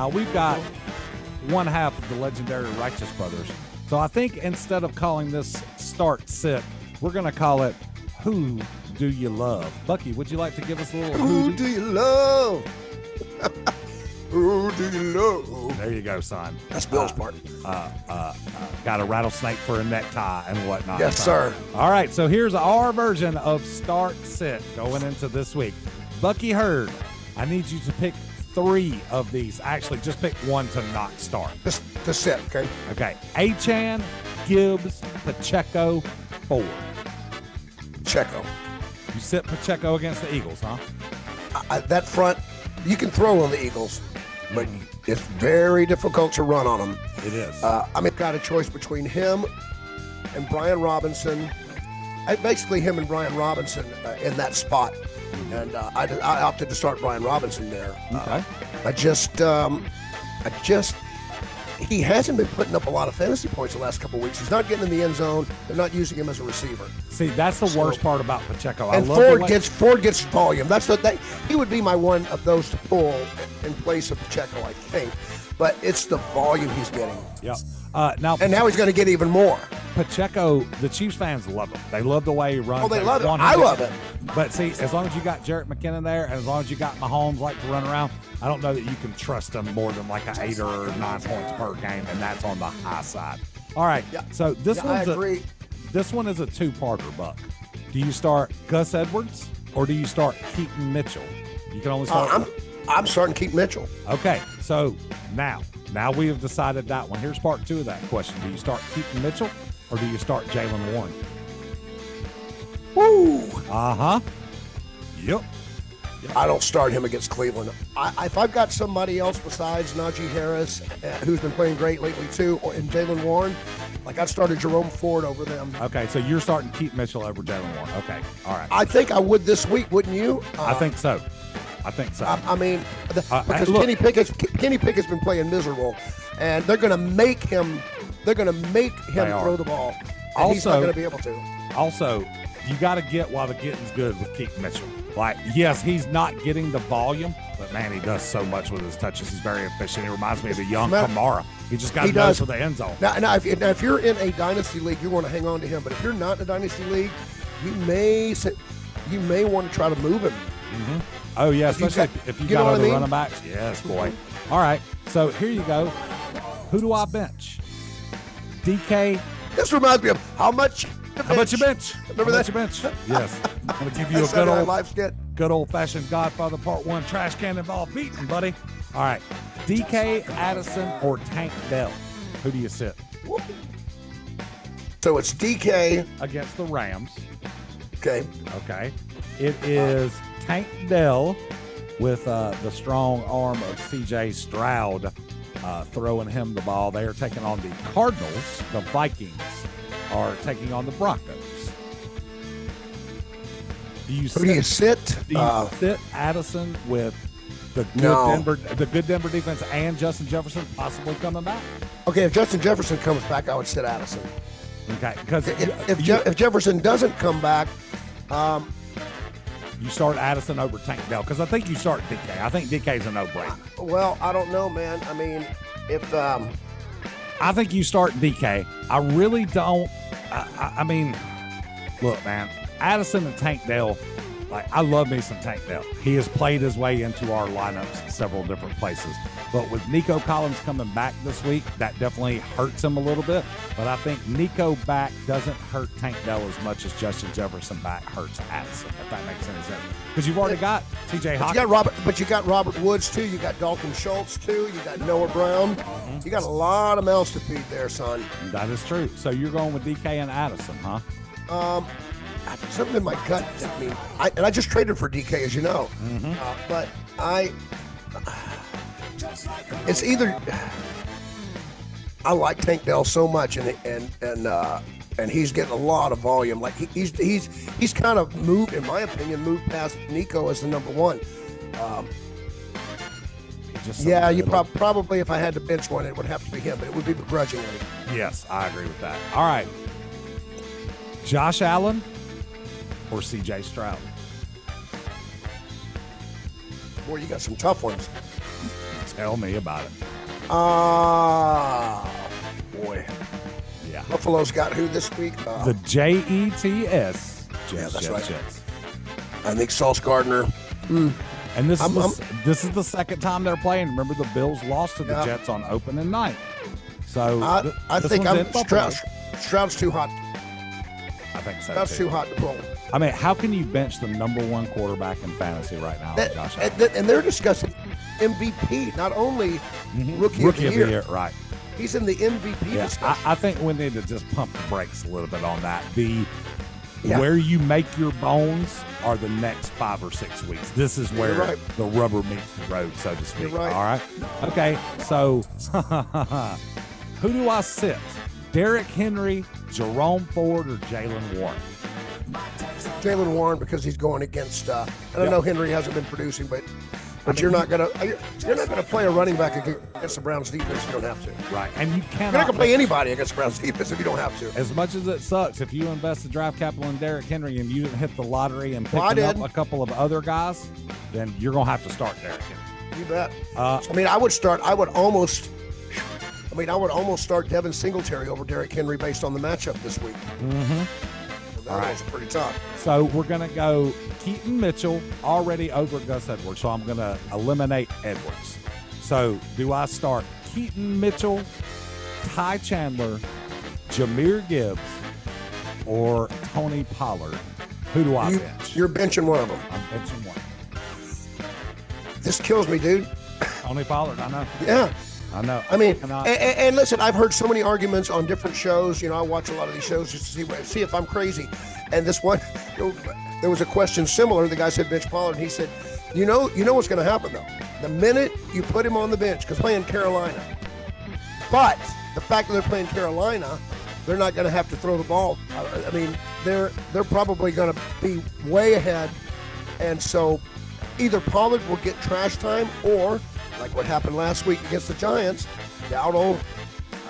Now, we've got one half of the legendary Righteous Brothers. So I think instead of calling this Start Sit, we're going to call it Who Do You Love? Bucky, would you like to give us a little Who do you love? Who do you love? There you go, son. That's Bill's part. Got a rattlesnake for a necktie and whatnot. Yes, son. sir. All right, so here's our version of Start Sit going into this week. Bucky Hurd, I need you to pick 3 of these. Actually, just pick one to not start. Just to sit, okay? Okay. Achan, Gibbs, Pacheco, Ford. Checo. You sit Pacheco against the Eagles, huh? That front, you can throw on the Eagles, but it's very difficult to run on them. It is. Got a choice between him and Brian Robinson. Basically, him and Brian Robinson in that spot. And I opted to start Brian Robinson there. Okay. He hasn't been putting up a lot of fantasy points the last couple of weeks. He's not getting in the end zone. They're not using him as a receiver. See, that's the worst part about Pacheco. And Ford gets volume. He would be my one of those to pull in place of Pacheco, I think. But it's the volume he's getting. Yep. Now he's going to get even more. Pacheco, the Chiefs fans love him. They love the way he runs. Oh, they love it. I love it. But see, as long as you got Jarrett McKinnon there, and as long as you got Mahomes like to run around, I don't know that you can trust him more than like an 8 or 9 points per game, and that's on the high side. All right. Yeah. So this one is a two-parter, Buck. Do you start Gus Edwards or do you start Keaton Mitchell? You can only start. I'm starting Keaton Mitchell. Okay. So now we have decided that one. Here's part 2 of that question. Do you start Keaton Mitchell or do you start Jaylen Warren? Woo! Uh-huh. Yep. I don't start him against Cleveland. If I've got somebody else besides Najee Harris, who's been playing great lately too, and Jaylen Warren, like I've started Jerome Ford over them. Okay, so you're starting Keaton Mitchell over Jaylen Warren. Okay, all right. I think I would this week, wouldn't you? I think so. Because Kenny Pickett's been playing miserable, and they're going to make him. They're going to make him throw the ball. And he's not going to be able to. Also, you got to get while the getting's good with Keaton Mitchell. Like, yes, he's not getting the volume, but man, he does so much with his touches. He's very efficient. He reminds me of the young Kamara. He just got to go for the end zone. Now, if you're in a dynasty league, you want to hang on to him. But if you're not in a dynasty league, you may want to try to move him. Mm-hmm. Oh yeah, especially if you got other running backs. Yes, boy. All right, so here you go. Who do I bench? DK. This reminds me of how much you bench? Remember that? Bench? Yes. I'm going to give you a good old-fashioned Godfather Part 1 trash can involved beating, buddy. All right. DK, Addison, or Tank Dell? Who do you sit? So it's DK. Against the Rams. Okay. It is Tank Dell with the strong arm of C.J. Stroud throwing him the ball. They are taking on the Cardinals. The Vikings are taking on the Broncos. Do you sit Addison with the good Denver defense and Justin Jefferson possibly coming back? Okay, if Justin Jefferson comes back, I would sit Addison. Okay, because if Jefferson doesn't come back, you start Addison over Tank Dell, because I think you start DK. I think DK's a no-brainer. Well, I don't know, man. I mean, if I think you start DK. I really don't. I mean, look, man, Addison and Tank Dell, like, I love me some Tank Dell. He has played his way into our lineups several different places. But with Nico Collins coming back this week, that definitely hurts him a little bit. But I think Nico back doesn't hurt Tank Dell as much as Justin Jefferson back hurts Addison, if that makes any sense. Because you've already got TJ Hawkins. But you got Robert Woods, too. You got Dalton Schultz, too. You got Noah Brown. Mm-hmm. You got a lot of mouths to feed there, son. That is true. So you're going with DK and Addison, huh? Something in my gut. I just traded for DK, as you know. Mm-hmm. But it's either I like Tank Dell so much, and he's getting a lot of volume. Like he's kind of moved, in my opinion, past Nico as the number one. You probably if I had to bench one, it would have to be him, but it would be begrudgingly. Yes, I agree with that. All right, Josh Allen or C.J. Stroud? Boy, you got some tough ones. Tell me about it. Boy. Yeah. Buffalo's got who this week? The Jets. Yeah, that's right. Jets. I think Sauce Gardner. And this is the second time they're playing. Remember, the Bills lost to the Jets on opening night. So I think Stroud's too hot. I think so. That's too hot to pull. I mean, how can you bench the number one quarterback in fantasy right now, Josh Allen? And they're discussing MVP, not only rookie of the year. Right. He's in the MVP discussion. I think we need to just pump the brakes a little bit on that. Where you make your bones are the next 5 or 6 weeks. This is where the rubber meets the road, so to speak. You're right. All right. Okay. So, who do I sit? Derrick Henry, Jerome Ford, or Jaylen Warren? Jaylen Warren, because he's going against. I know Henry hasn't been producing, but you're not gonna play a running back against the Browns defense if you don't have to. Right, and you cannot. You're not gonna play anybody against the Browns defense if you don't have to. As much as it sucks, if you invest the draft capital in Derrick Henry and you didn't hit the lottery and pick up a couple of other guys, then you're gonna have to start Derrick Henry. You bet. I would almost start Devin Singletary over Derrick Henry based on the matchup this week. That was pretty tough. So we're going to go Keaton Mitchell already over Gus Edwards. So I'm going to eliminate Edwards. So do I start Keaton Mitchell, Ty Chandler, Jahmyr Gibbs, or Tony Pollard? Who do I bench? You're benching one of them. I'm benching one. This kills me, dude. Tony Pollard, I know. Yeah. I know. I mean, and listen, I've heard so many arguments on different shows. You know, I watch a lot of these shows just to see if I'm crazy. And this one, there was a question similar. The guy said bench Pollard, and he said, you know what's going to happen though. The minute you put him on the bench, because playing Carolina, but the fact that they're playing Carolina, they're not going to have to throw the ball. I mean, they're probably going to be way ahead, and so either Pollard will get trash time or, like what happened last week against the Giants, Dowdle.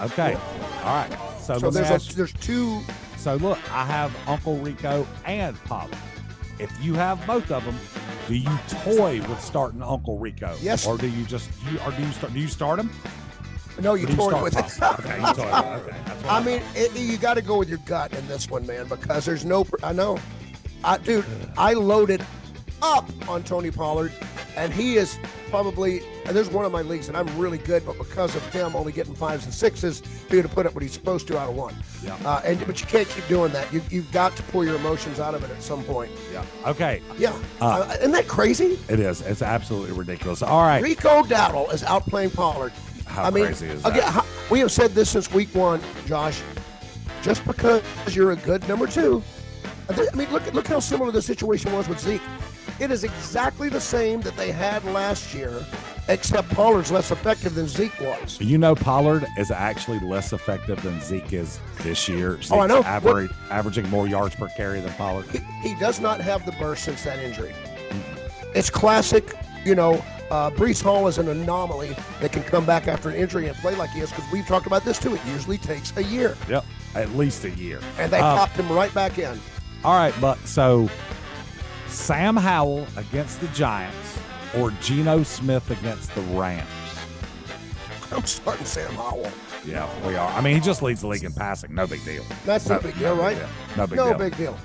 Okay. All right. So there's two. So look, I have Uncle Rico and Pollard. If you have both of them, do you toy with starting Uncle Rico? Yes. Or do you start him? No, you toy with it. Okay, you toy with it. Okay. I mean, you got to go with your gut in this one, man, because there's no. I know, I loaded up on Tony Pollard, and he is probably, and there's one of my leagues that I'm really good, but because of him only getting 5s and 6s, for you to put up what he's supposed to out of 1. Yeah. But you can't keep doing that. You've got to pull your emotions out of it at some point. Yeah. Okay. Yeah. Isn't that crazy? It is. It's absolutely ridiculous. All right. Rico Dowdle is outplaying Pollard. How crazy is that? Again, we have said this since week 1, Josh. Just because you're a good number 2. I mean, look how similar the situation was with Zeke. It is exactly the same that they had last year, except Pollard's less effective than Zeke was. You know, Pollard is actually less effective than Zeke is this year. Zeke's I know. Averaging more yards per carry than Pollard. He does not have the burst since that injury. It's classic, Breece Hall is an anomaly that can come back after an injury and play like he is, because we've talked about this too. It usually takes a year. Yep, at least a year. And they popped him right back in. All right, Buck. So Sam Howell against the Giants or Geno Smith against the Rams? I'm starting Sam Howell. Yeah, we are. I mean, he just leads the league in passing. No big deal. That's no big deal, right? No big deal. No big deal.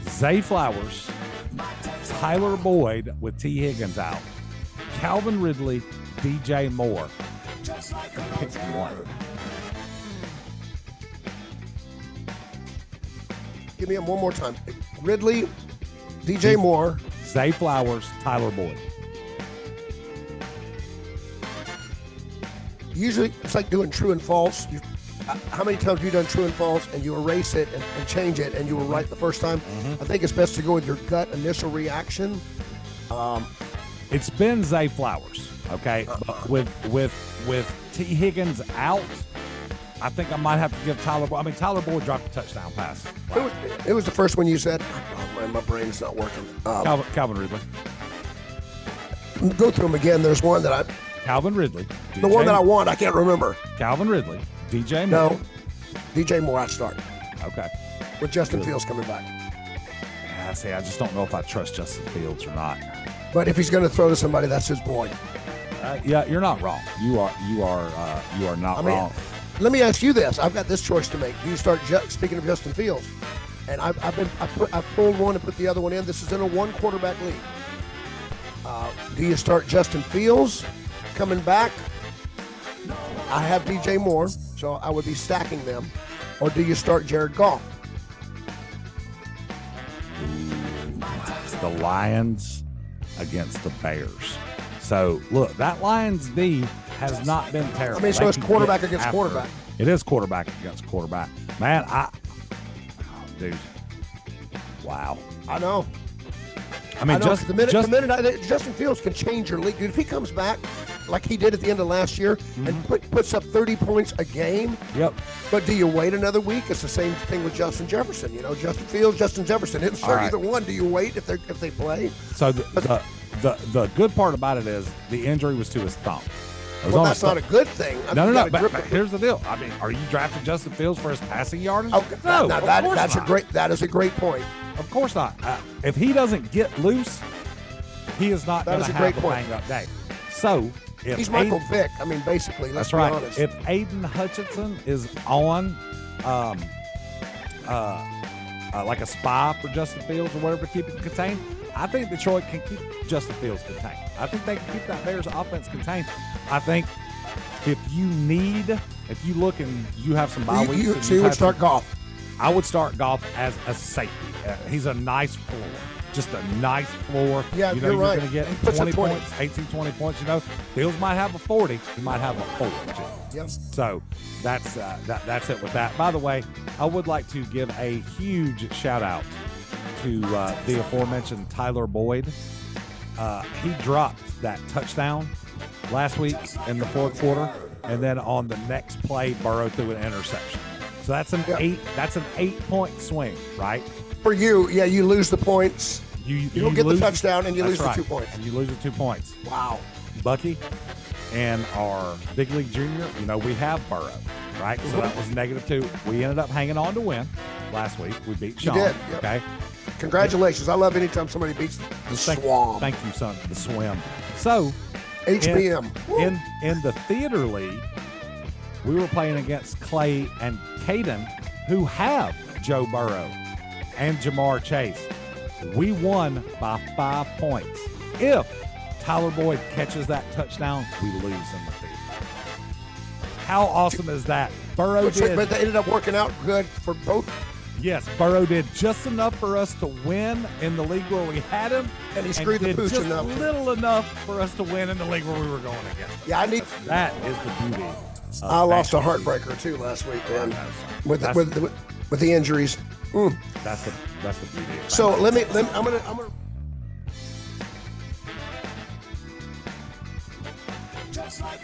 Zay Flowers, Tyler Boyd with T. Higgins out, Calvin Ridley, DJ Moore. Pick one. Give me him one more time. Ridley, DJ Moore, Zay Flowers, Tyler Boyd. Usually it's like doing true and false. How many times have you done true and false and you erase it and change it and you were right the first time? I think it's best to go with your gut initial reaction. It's been Zay Flowers, okay? But with T. Higgins out, I think I might have to give Tyler Boyd. I mean, Tyler Boyd dropped a touchdown pass. It was the first one you said. Oh, man, my brain is not working. Calvin Ridley. Go through them again. There's one that Calvin Ridley. The one that I want, I can't remember. Calvin Ridley. DJ Moore. No. DJ Moore, I'd start. Okay. With Justin Fields coming back. Yeah, see, I just don't know if I trust Justin Fields or not. But if he's going to throw to somebody, that's his boy. Yeah, you're not wrong. You are not wrong. Let me ask you this. I've got this choice to make. Do you start, speaking of Justin Fields, and I've pulled one and put the other one in. This is in a 1 quarterback league. Do you start Justin Fields coming back? I have DJ Moore, so I would be stacking them. Or do you start Jared Goff? The Lions against the Bears. So, look, that Lions D has not been terrible. I mean, so it's quarterback against quarterback. It is quarterback against quarterback. Man, dude, wow. I know. I mean, just the minute Justin Fields can change your league, dude. If he comes back like he did at the end of last year and puts up 30 points a game. Yep. But do you wait another week? It's the same thing with Justin Jefferson. You know, Justin Fields, Justin Jefferson. It's either one. Do you wait if they play? So the good part about it is the injury was to his thumb. Well, that's not a good thing. No. But here's the deal. I mean, are you drafting Justin Fields for his passing yardage? Oh, no, that is a great point. Of course not. If he doesn't get loose, he is not going to have a bang-up day. So if he's Michael Vick. I mean, basically, let's be honest. If Aiden Hutchinson is on like a spy for Justin Fields or whatever to keep it contained, I think Detroit can keep Justin Fields contained. I think they can keep that Bears offense contained. I think if you look and you have some bye weeks. So you would start Goff. I would start Goff as a safety. He's a nice floor. Just a nice floor. Yeah, you're right. Going to get 20 points, 18, 20 points. You know, Fields might have a 40. He might have a 40. Yep. So that's it with that. By the way, I would like to give a huge shout out to the aforementioned Tyler Boyd. He dropped that touchdown last week in the 4th quarter, and then on the next play, Burrow threw an interception. So that's an 8-point swing, right? For you, yeah, you lose the points. You don't get the touchdown, and you lose the 2 points. And you lose the 2 points. Wow. Bucky and our big league junior, we have Burrow, right? So that was -2. We ended up hanging on to win last week. We beat Sean. You did. Yep. Okay. Congratulations. I love anytime somebody beats the Swamp. Thank you, son. The Swim. So, HBM. In the theater league, we were playing against Clay and Caden, who have Joe Burrow and Jamar Chase. We won by 5 points. If Tyler Boyd catches that touchdown, we lose in the theater. How awesome is that? But they ended up working out good for both. Yes, Burrow did just enough for us to win in the league where we had him, and he screwed the pooch enough. Little enough for us to win in the league where we were going against. Yeah, that is the beauty. I lost a heartbreaker too last week, man, with the injuries. That's the beauty. So I'm gonna. Just like